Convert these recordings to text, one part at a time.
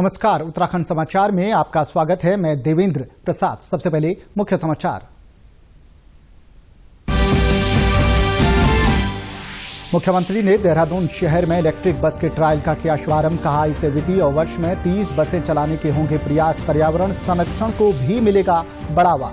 नमस्कार, उत्तराखंड समाचार में आपका स्वागत है। मैं देवेंद्र प्रसाद। सबसे पहले मुख्य समाचार। मुख्यमंत्री ने देहरादून शहर में इलेक्ट्रिक बस के ट्रायल का किया शुभारंभ। कहा, इस वित्तीय वर्ष में 30 बसें चलाने के होंगे प्रयास। पर्यावरण संरक्षण को भी मिलेगा बढ़ावा।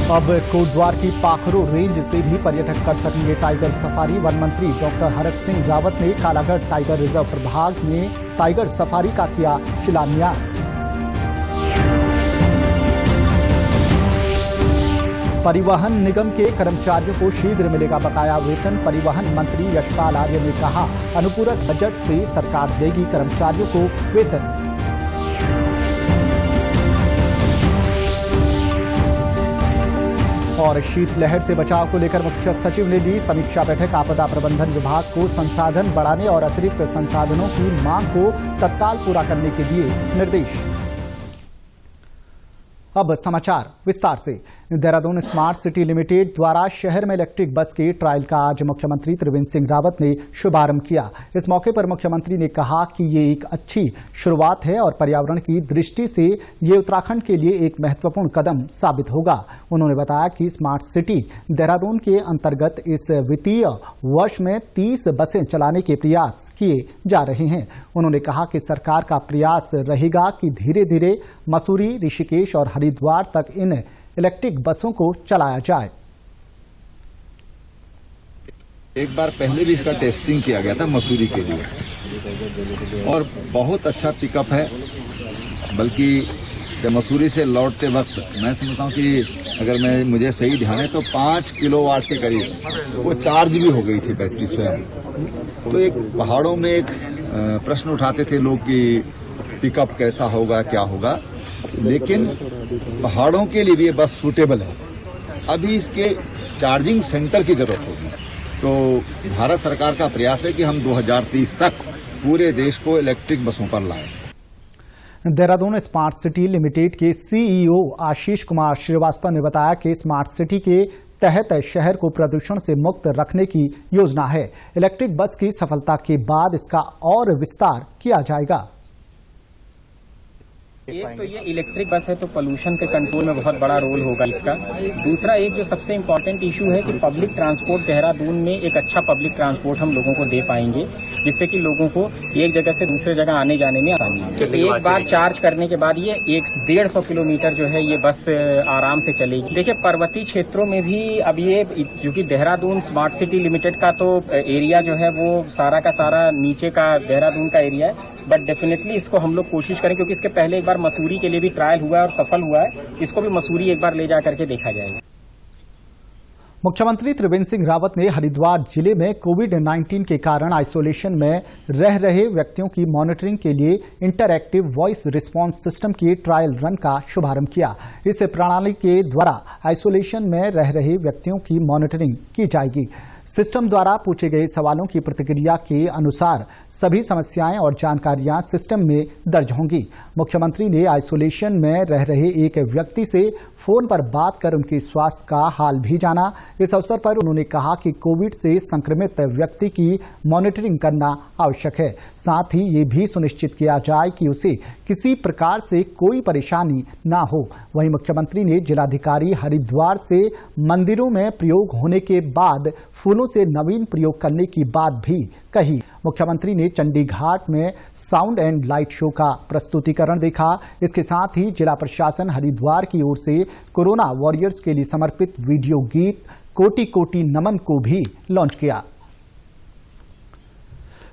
अब कोटद्वार की पाखरो रेंज से भी पर्यटक कर सकेंगे टाइगर सफारी। वन मंत्री डॉक्टर हरक सिंह रावत ने कालागढ़ टाइगर रिजर्व प्रभाग में टाइगर सफारी का किया शिलान्यास। परिवहन निगम के कर्मचारियों को शीघ्र मिलेगा बकाया वेतन। परिवहन मंत्री यशपाल आर्य ने कहा, अनुपूरक बजट से सरकार देगी कर्मचारियों को वेतन। और शीतलहर से बचाव को लेकर मुख्य सचिव ने दी समीक्षा बैठक। आपदा प्रबंधन विभाग को संसाधन बढ़ाने और अतिरिक्त संसाधनों की मांग को तत्काल पूरा करने के दिए निर्देश। अब समाचार विस्तार से। देहरादून स्मार्ट सिटी लिमिटेड द्वारा शहर में इलेक्ट्रिक बस के ट्रायल का आज मुख्यमंत्री त्रिवेंद्र सिंह रावत ने शुभारंभ किया। इस मौके पर मुख्यमंत्री ने कहा कि ये एक अच्छी शुरुआत है और पर्यावरण की दृष्टि से ये उत्तराखंड के लिए एक महत्वपूर्ण कदम साबित होगा। उन्होंने बताया कि स्मार्ट सिटी देहरादून के अंतर्गत इस वित्तीय वर्ष में 30 बसें चलाने के प्रयास किए जा रहे हैं। उन्होंने कहा कि सरकार का प्रयास रहेगा कि धीरे धीरे मसूरी, ऋषिकेश और हरिद्वार तक इन इलेक्ट्रिक बसों को चलाया जाए। एक बार पहले भी इसका टेस्टिंग किया गया था मसूरी के लिए और बहुत अच्छा पिकअप है। बल्कि मसूरी से लौटते वक्त मैं समझता हूं कि अगर मुझे सही ध्यान है तो 5 किलोवाट के करीब वो चार्ज भी हो गई थी बैटरी स्वयं। तो एक पहाड़ों में एक प्रश्न उठाते थे लोग कि पिकअप कैसा होगा, क्या होगा, लेकिन पहाड़ों के लिए भी ये बस सूटेबल है। अभी इसके चार्जिंग सेंटर की जरूरत होगी। तो भारत सरकार का प्रयास है कि हम 2030 तक पूरे देश को इलेक्ट्रिक बसों पर लाएं। देहरादून स्मार्ट सिटी लिमिटेड के सीईओ आशीष कुमार श्रीवास्तव ने बताया कि स्मार्ट सिटी के तहत शहर को प्रदूषण से मुक्त रखने की योजना है। इलेक्ट्रिक बस की सफलता के बाद इसका और विस्तार किया जाएगा। एक तो ये इलेक्ट्रिक बस है तो पोल्यूशन के कंट्रोल में बहुत बड़ा रोल होगा इसका। दूसरा एक जो सबसे इम्पोर्टेंट इशू है कि पब्लिक ट्रांसपोर्ट देहरादून में एक अच्छा पब्लिक ट्रांसपोर्ट हम लोगों को दे पाएंगे, जिससे कि लोगों को एक जगह से दूसरे जगह आने जाने में आसानी है। एक बार चार्ज करने के बाद ये 150 किलोमीटर जो है ये बस आराम से चलेगी। देखिए, पर्वतीय क्षेत्रों में भी अब ये क्योंकि देहरादून स्मार्ट सिटी लिमिटेड का तो एरिया जो है वो सारा का सारा नीचे का देहरादून का एरिया है, बट डेफिनेटली इसको हम लोग कोशिश करें, क्योंकि इसके पहले एक बार मसूरी के लिए भी ट्रायल हुआ है और सफल हुआ है। इसको भी मसूरी एक बार ले जा करके देखा जाएगा। मुख्यमंत्री त्रिवेंद्र सिंह रावत ने हरिद्वार जिले में कोविड-19 के कारण आइसोलेशन में रह रहे व्यक्तियों की मॉनिटरिंग के लिए इंटरएक्टिव वॉइस रिस्पांस सिस्टम के ट्रायल रन का शुभारंभ किया। इस प्रणाली के द्वारा आइसोलेशन में रह रहे व्यक्तियों की मॉनिटरिंग की जाएगी। सिस्टम द्वारा पूछे गए सवालों की प्रतिक्रिया के अनुसार सभी समस्याएं और जानकारियां सिस्टम में दर्ज होंगी। मुख्यमंत्री ने आइसोलेशन में रह रहे एक व्यक्ति से फोन पर बात कर उनके स्वास्थ्य का हाल भी जाना। इस अवसर पर उन्होंने कहा कि कोविड से संक्रमित व्यक्ति की मॉनिटरिंग करना आवश्यक है। साथ ही ये भी सुनिश्चित किया जाए कि उसे किसी प्रकार से कोई परेशानी ना हो। वहीं मुख्यमंत्री ने जिलाधिकारी हरिद्वार से मंदिरों में प्रयोग होने के बाद फूलों से नवीन प्रयोग करने की बात भी कही। मुख्यमंत्री ने चंडीघाट में साउंड एंड लाइट शो का प्रस्तुतिकरण देखा। इसके साथ ही जिला प्रशासन हरिद्वार की ओर से कोरोना वॉरियर्स के लिए समर्पित वीडियो गीत कोटि कोटि नमन को भी लॉन्च किया।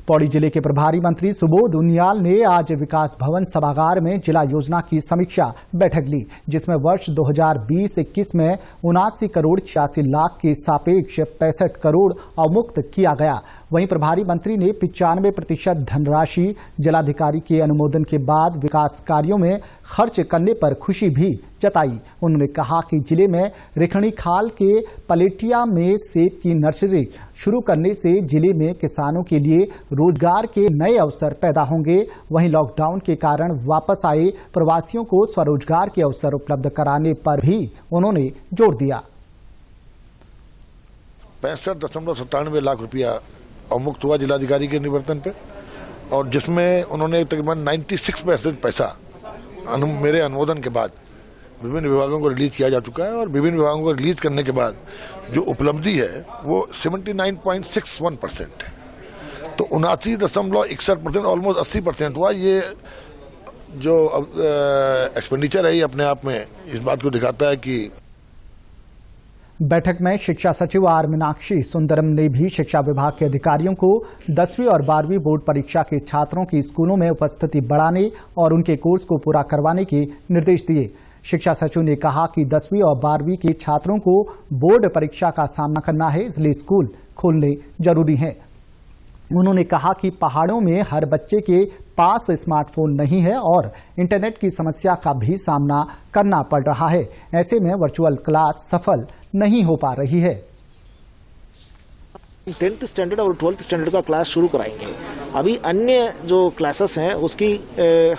पौड़ी जिले के प्रभारी मंत्री सुबोध उनियाल ने आज विकास भवन सभागार में जिला योजना की समीक्षा बैठक ली, जिसमें वर्ष 2020-21 में 79 करोड़ 86 लाख के सापेक्ष 65 करोड़ अवमुक्त किया गया। वहीं प्रभारी मंत्री ने 95% धनराशि जिलाधिकारी के अनुमोदन के बाद विकास कार्यों में खर्च करने पर खुशी भी जताई। उन्होंने कहा कि जिले में रिखणी खाल के पलेटिया में सेब की नर्सरी शुरू करने से जिले में किसानों के लिए रोजगार के नए अवसर पैदा होंगे। वहीं लॉकडाउन के कारण वापस आए प्रवासियों को स्वरोजगार के अवसर उपलब्ध कराने पर भी उन्होंने जोर दिया। 65.97 लाख रुपया अवमुक्त हुआ जिलाधिकारी के निवर्तन पे, और जिसमें उन्होंने तकरीबन 96% पैसा मेरे अनुमोदन के बाद विभिन्न विभागों को रिलीज किया जा चुका है। और विभिन्न विभागों को रिलीज करने के बाद जो उपलब्धि है वो 79.61% है। तो 79.61%, ऑलमोस्ट 80% हुआ। ये जो एक्सपेंडिचर है ये अपने आप में इस बात को दिखाता है कि बैठक में शिक्षा सचिव आर मीनाक्षी सुंदरम ने भी शिक्षा विभाग के अधिकारियों को 10वीं और 12वीं बोर्ड परीक्षा के छात्रों की स्कूलों में उपस्थिति बढ़ाने और उनके कोर्स को पूरा करवाने के निर्देश दिए। शिक्षा सचिव ने कहा कि 10वीं और 12वीं के छात्रों को बोर्ड परीक्षा का सामना करना है, इसलिए स्कूल खोलने जरूरी हैं। उन्होंने कहा कि पहाड़ों में हर बच्चे के पास स्मार्टफोन नहीं है और इंटरनेट की समस्या का भी सामना करना पड़ रहा है। ऐसे में वर्चुअल क्लास सफल नहीं हो पा रही है। 10th स्टैंडर्ड और 12th स्टैंडर्ड का क्लास शुरू कराएंगे। अभी अन्य जो क्लासेस हैं उसकी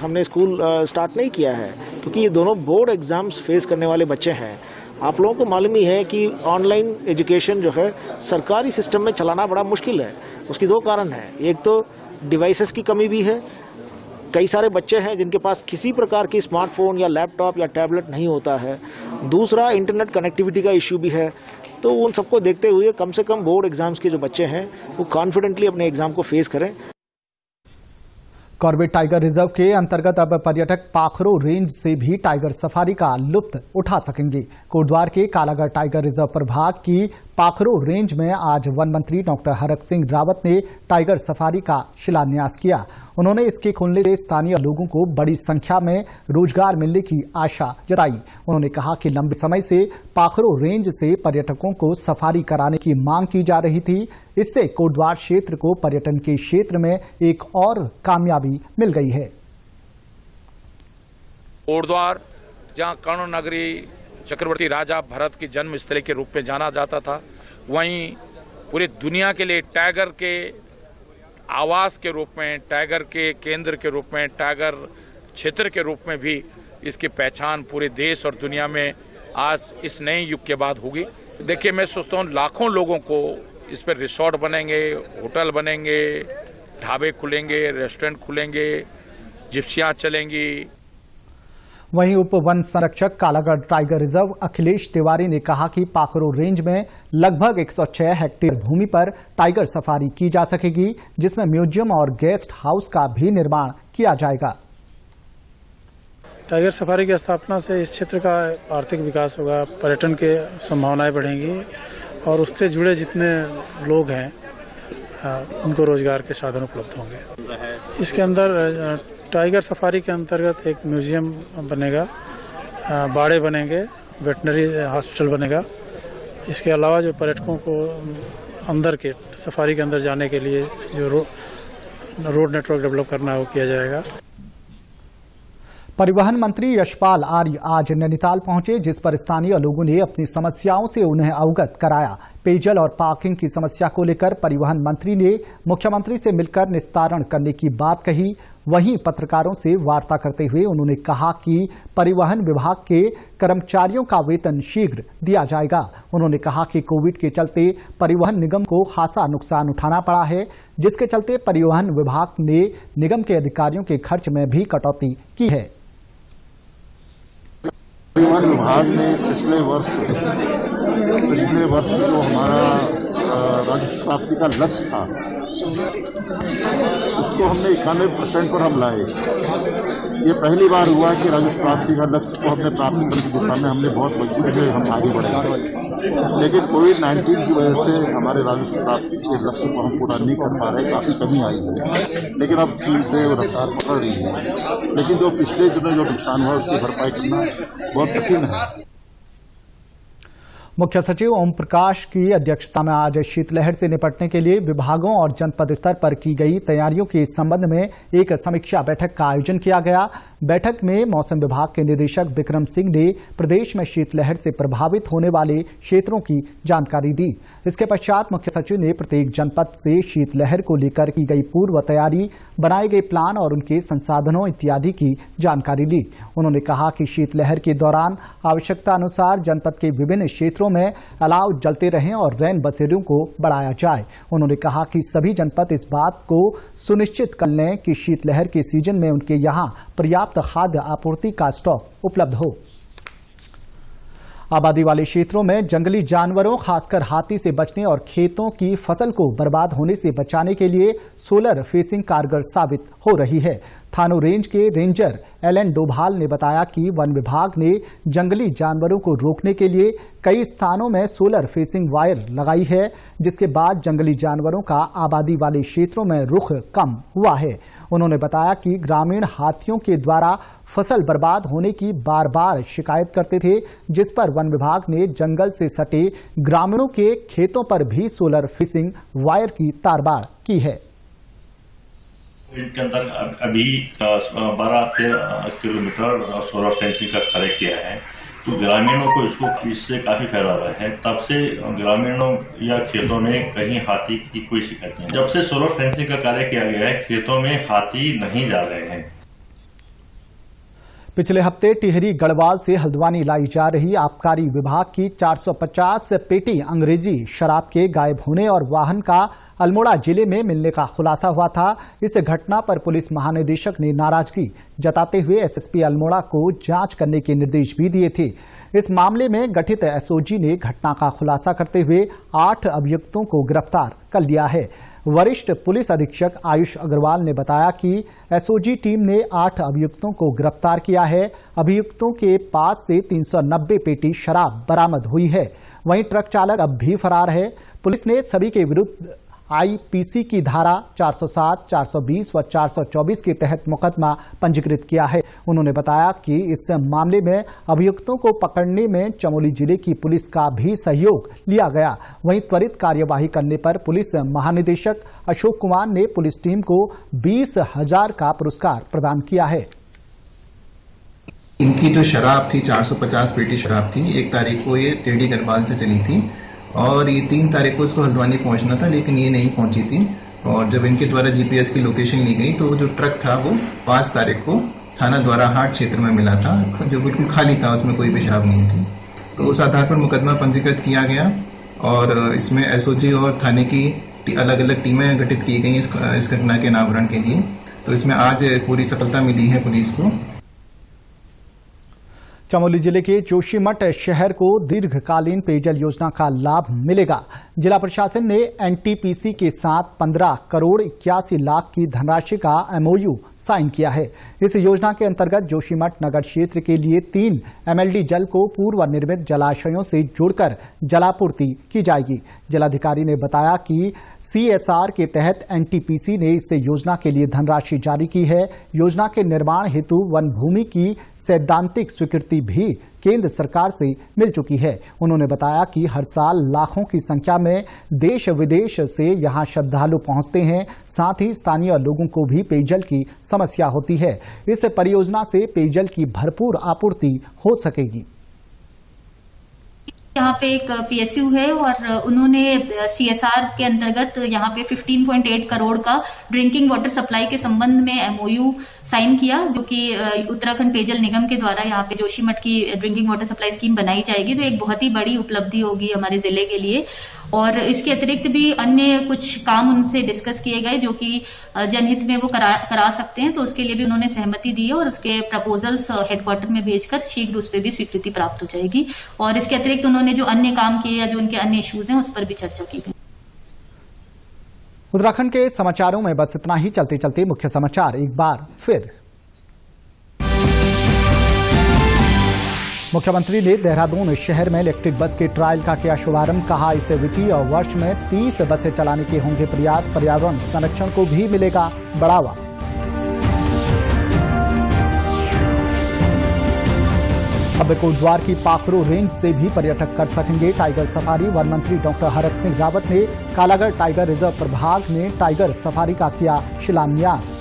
हमने स्कूल स्टार्ट नहीं किया है, क्योंकि ये दोनों बोर्ड एग्जाम्स फेस करने वाले बच्चे हैं। आप लोगों को मालूम ही है कि ऑनलाइन एजुकेशन जो है सरकारी सिस्टम में चलाना बड़ा मुश्किल है। उसकी दो कारण हैं। एक तो डिवाइसेस की कमी भी है। कई सारे बच्चे हैं जिनके पास किसी प्रकार की स्मार्टफोन या लैपटॉप या टैबलेट नहीं होता है। दूसरा, इंटरनेट कनेक्टिविटी का इश्यू भी है। तो उन सबको देखते हुए कम से कम बोर्ड एग्जाम्स के जो बच्चे हैं वो कॉन्फिडेंटली अपने एग्जाम को फेस करें। कॉर्बेट टाइगर रिजर्व के अंतर्गत अब पर्यटक पाखरो रेंज से भी टाइगर सफारी का लुत्फ उठा सकेंगे। कोटद्वार के कालागढ़ टाइगर रिजर्व प्रभाग की पाखरो रेंज में आज वन मंत्री डॉक्टर हरक सिंह रावत ने टाइगर सफारी का शिलान्यास किया। उन्होंने इसके खुलने से स्थानीय लोगों को बड़ी संख्या में रोजगार मिलने की आशा जताई। उन्होंने कहा कि लंबे समय से पाखरो रेंज से पर्यटकों को सफारी कराने की मांग की जा रही थी। इससे कोटद्वार क्षेत्र को पर्यटन के क्षेत्र में एक और कामयाबी मिल गई है। कोटद्वार, जहां कर्ण नगरी चक्रवर्ती राजा भरत की जन्मस्थली के रूप में जाना जाता था, वहीं पूरी दुनिया के लिए टाइगर के आवास के रूप में, टाइगर के केंद्र के रूप में, टाइगर क्षेत्र के रूप में भी इसकी पहचान पूरे देश और दुनिया में आज इस नए युग के बाद होगी। देखिए, मैं सोचता हूँ लाखों लोगों को इस पर रिसोर्ट बनेंगे, होटल बनेंगे, ढाबे खुलेंगे, रेस्टोरेंट खुलेंगे, जिप्सियां चलेंगी। वहीं उप वन संरक्षक कालागढ़ टाइगर रिजर्व अखिलेश तिवारी ने कहा कि पाखरो रेंज में लगभग 106 हेक्टेयर भूमि पर टाइगर सफारी की जा सकेगी, जिसमें म्यूजियम और गेस्ट हाउस का भी निर्माण किया जाएगा। टाइगर सफारी की स्थापना से इस क्षेत्र का आर्थिक विकास होगा, पर्यटन के संभावनाएं बढ़ेंगी और उससे जुड़े जितने लोग हैं उनको रोजगार के साधन उपलब्ध होंगे। इसके अंदर टाइगर सफारी के अंतर्गत एक म्यूजियम बनेगा, बाड़े बनेंगे, वेटनरी हॉस्पिटल बनेगा। इसके अलावा जो पर्यटकों को अंदर के सफारी के अंदर जाने के लिए जो रोड नेटवर्क डेवलप करना है वो किया जाएगा। परिवहन मंत्री यशपाल आर्य आज नैनीताल पहुंचे, जिस पर स्थानीय लोगों ने अपनी समस्याओं से उन्हें अवगत कराया। पेयजल और पार्किंग की समस्या को लेकर परिवहन मंत्री ने मुख्यमंत्री से मिलकर निस्तारण करने की बात कही। वहीं पत्रकारों से वार्ता करते हुए उन्होंने कहा कि परिवहन विभाग के कर्मचारियों का वेतन शीघ्र दिया जाएगा। उन्होंने कहा कि कोविड के चलते परिवहन निगम को खासा नुकसान उठाना पड़ा है, जिसके चलते परिवहन विभाग ने निगम के अधिकारियों के खर्च में भी कटौती की है। परिवहन विभाग ने पिछले वर्ष जो हमारा राजस्व प्राप्ति का लक्ष्य था उसको हमने 91% पर हम लाए। ये पहली बार हुआ कि राजस्व प्राप्ति का लक्ष्य को हमने प्राप्त करने की दिशा में हमने बहुत मजबूती से हम आगे बढ़े। लेकिन कोविड-19 की वजह से हमारे राजस्व प्राप्ति के लक्ष्य को हम पूरा नहीं कर पा रहे, काफी कमी आई है। लेकिन अब धीरे रफ्तार पकड़ रही है। लेकिन जो पिछले दिनों जो नुकसान हुआ उसकी भरपाई करना बहुत कठिन है। मुख्य सचिव ओम प्रकाश की अध्यक्षता में आज शीतलहर से निपटने के लिए विभागों और जनपद स्तर पर की गई तैयारियों के संबंध में एक समीक्षा बैठक का आयोजन किया गया। बैठक में मौसम विभाग के निदेशक विक्रम सिंह ने प्रदेश में शीतलहर से प्रभावित होने वाले क्षेत्रों की जानकारी दी। इसके पश्चात मुख्य सचिव ने प्रत्येक जनपद से शीतलहर को लेकर की गई पूर्व तैयारी, बनाए गए प्लान और उनके संसाधनों इत्यादि की जानकारी ली। उन्होंने कहा कि शीतलहर के दौरान आवश्यकता अनुसार जनपद के विभिन्न क्षेत्रों क्षेत्रों में अलाव जलते रहें और रैन बसेरों को बढ़ाया जाए। उन्होंने कहा कि सभी जनपद इस बात को सुनिश्चित कर लें कि शीतलहर के सीजन में उनके यहाँ पर्याप्त खाद्य आपूर्ति का स्टॉक उपलब्ध हो। आबादी वाले क्षेत्रों में जंगली जानवरों खासकर हाथी से बचने और खेतों की फसल को बर्बाद होने से बचाने के लिए सोलर फेंसिंग कारगर साबित हो रही है। थानो रेंज के रेंजर एलएन डोभाल ने बताया कि वन विभाग ने जंगली जानवरों को रोकने के लिए कई स्थानों में सोलर फेंसिंग वायर लगाई है, जिसके बाद जंगली जानवरों का आबादी वाले क्षेत्रों में रुख कम हुआ है। उन्होंने बताया कि ग्रामीण हाथियों के द्वारा फसल बर्बाद होने की बार बार शिकायत करते थे, जिस पर वन विभाग ने जंगल से सटे ग्रामीणों के खेतों पर भी सोलर फेंसिंग वायर की तारबाड़ की है। इनके अंदर अभी 12-13 किलोमीटर सोलर फेंसिंग का कार्य किया है, तो ग्रामीणों को इससे काफी फायदा हुआ है। तब से ग्रामीणों या खेतों में कहीं हाथी की कोई शिकायत नहीं। जब से सोलर फेंसिंग का कार्य किया गया है, खेतों में हाथी नहीं जा रहे हैं। पिछले हफ्ते टिहरी गढ़वाल से हल्द्वानी लाई जा रही आबकारी विभाग की 450 पेटी अंग्रेजी शराब के गायब होने और वाहन का अल्मोड़ा जिले में मिलने का खुलासा हुआ था। इस घटना पर पुलिस महानिदेशक ने नाराजगी जताते हुए एसएसपी अल्मोड़ा को जांच करने के निर्देश भी दिए थे। इस मामले में गठित एसओजी ने घटना का खुलासा करते हुए 8 अभियुक्तों को गिरफ्तार कर लिया है। वरिष्ठ पुलिस अधीक्षक आयुष अग्रवाल ने बताया कि एसओजी टीम ने 8 अभियुक्तों को गिरफ्तार किया है। अभियुक्तों के पास से 390 पेटी शराब बरामद हुई है। वहीं ट्रक चालक अब भी फरार है। पुलिस ने सभी के विरुद्ध आईपीसी की धारा 407, 420 व 424 के तहत मुकदमा पंजीकृत किया है। उन्होंने बताया कि इस मामले में अभियुक्तों को पकड़ने में चमोली जिले की पुलिस का भी सहयोग लिया गया। वहीं त्वरित कार्यवाही करने पर पुलिस महानिदेशक अशोक कुमार ने पुलिस टीम को 20,000 का पुरस्कार प्रदान किया है। इनकी जो शराब थी 450 पेटी शराब थी। 1 तारीख को ये टेढ़ी गढ़वाल से चली थी और ये 3 तारीख को इसको हल्द्वानी पहुंचना था, लेकिन ये नहीं पहुंची थी। और जब इनके द्वारा जीपीएस की लोकेशन ली गई तो जो ट्रक था वो 5 तारीख को थाना द्वारा हाट क्षेत्र में मिला था, जो बिल्कुल खाली था, उसमें कोई भी शराब नहीं थी। तो उस आधार पर मुकदमा पंजीकृत किया गया और इसमें एसओजी और थाने की अलग अलग टीमें गठित की गई इस घटना के अनावरण के लिए। तो इसमें आज पूरी सफलता मिली है पुलिस को। चमोली जिले के जोशीमठ शहर को दीर्घकालीन पेयजल योजना का लाभ मिलेगा। जिला प्रशासन ने एनटीपीसी के साथ 15 करोड़ 81 लाख की धनराशि का एमओयू साइन किया है। इस योजना के अंतर्गत जोशीमठ नगर क्षेत्र के लिए 3 एमएलडी जल को पूर्व निर्मित जलाशयों से जोड़कर जलापूर्ति की जाएगी। जिलाधिकारी ने बताया कि सीएसआर के तहत एनटीपीसी ने इस योजना के लिए धनराशि जारी की है। योजना के निर्माण हेतु वन भूमि की सैद्धांतिक स्वीकृति भी केंद्र सरकार से मिल चुकी है। उन्होंने बताया कि हर साल लाखों की संख्या में देश विदेश से यहां श्रद्धालु पहुंचते हैं। साथ ही स्थानीय लोगों को भी पेयजल की समस्या होती है। इस परियोजना से पेयजल की भरपूर आपूर्ति हो सकेगी। यहाँ पे एक पीएसयू है और उन्होंने सीएसआर के अंतर्गत यहाँ पे 15.8 करोड़ का ड्रिंकिंग वाटर सप्लाई के संबंध में एमओयू साइन किया, जो कि उत्तराखंड पेयजल निगम के द्वारा यहाँ पे जोशीमठ की ड्रिंकिंग वाटर सप्लाई स्कीम बनाई जाएगी। तो एक बहुत ही बड़ी उपलब्धि होगी हमारे जिले के लिए। और इसके अतिरिक्त भी अन्य कुछ काम उनसे डिस्कस किए गए जो कि जनहित में वो करा सकते हैं, तो उसके लिए भी उन्होंने सहमति दी है और उसके प्रपोजल्स हेडक्वार्टर में भेजकर शीघ्र उस पर भी स्वीकृति प्राप्त हो जाएगी। और इसके अतिरिक्त उन्होंने जो अन्य काम किए या जो उनके अन्य इश्यूज हैं उस पर भी चर्चा की गई। उत्तराखंड के समाचारों में बस इतना ही। चलते चलते मुख्य समाचार एक बार फिर। मुख्यमंत्री ने देहरादून शहर में इलेक्ट्रिक बस के ट्रायल का किया शुभारंभ। कहा इस वित्तीय वर्ष में 30 बसें चलाने के होंगे प्रयास। पर्यावरण संरक्षण को भी मिलेगा बढ़ावा। अब कोटद्वार की पाखरो रेंज से भी पर्यटक कर सकेंगे टाइगर सफारी। वन मंत्री डॉक्टर हरक सिंह रावत ने कालागढ़ टाइगर रिजर्व प्रभाग में टाइगर सफारी का किया शिलान्यास।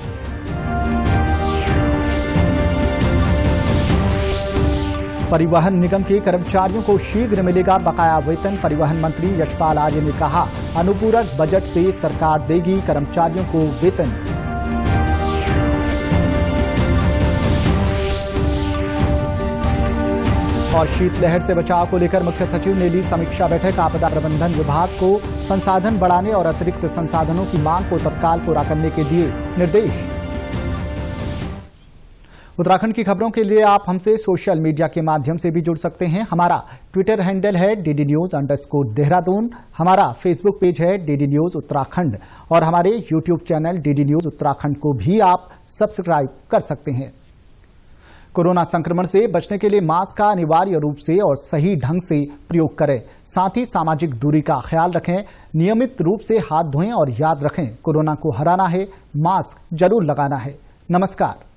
परिवहन निगम के कर्मचारियों को शीघ्र मिलेगा बकाया वेतन। परिवहन मंत्री यशपाल आर्य ने कहा अनुपूरक बजट से सरकार देगी कर्मचारियों को वेतन। और शीतलहर से बचाव को लेकर मुख्य सचिव ने ली समीक्षा बैठक। आपदा प्रबंधन विभाग को संसाधन बढ़ाने और अतिरिक्त संसाधनों की मांग को तत्काल पूरा करने के दिए निर्देश। उत्तराखंड की खबरों के लिए आप हमसे सोशल मीडिया के माध्यम से भी जुड़ सकते हैं। हमारा ट्विटर हैंडल है DDNews_देहरादून, हमारा फेसबुक पेज है DD News उत्तराखंड और हमारे YouTube channel DD News Uttarakhand को भी आप सब्सक्राइब कर सकते हैं। कोरोना संक्रमण से बचने के लिए मास्क का अनिवार्य रूप से और सही ढंग से प्रयोग करें। साथ ही सामाजिक दूरी का ख्याल रखें, नियमित रूप से हाथ धोएं और याद रखें, कोरोना को हराना है, मास्क जरूर लगाना है। नमस्कार।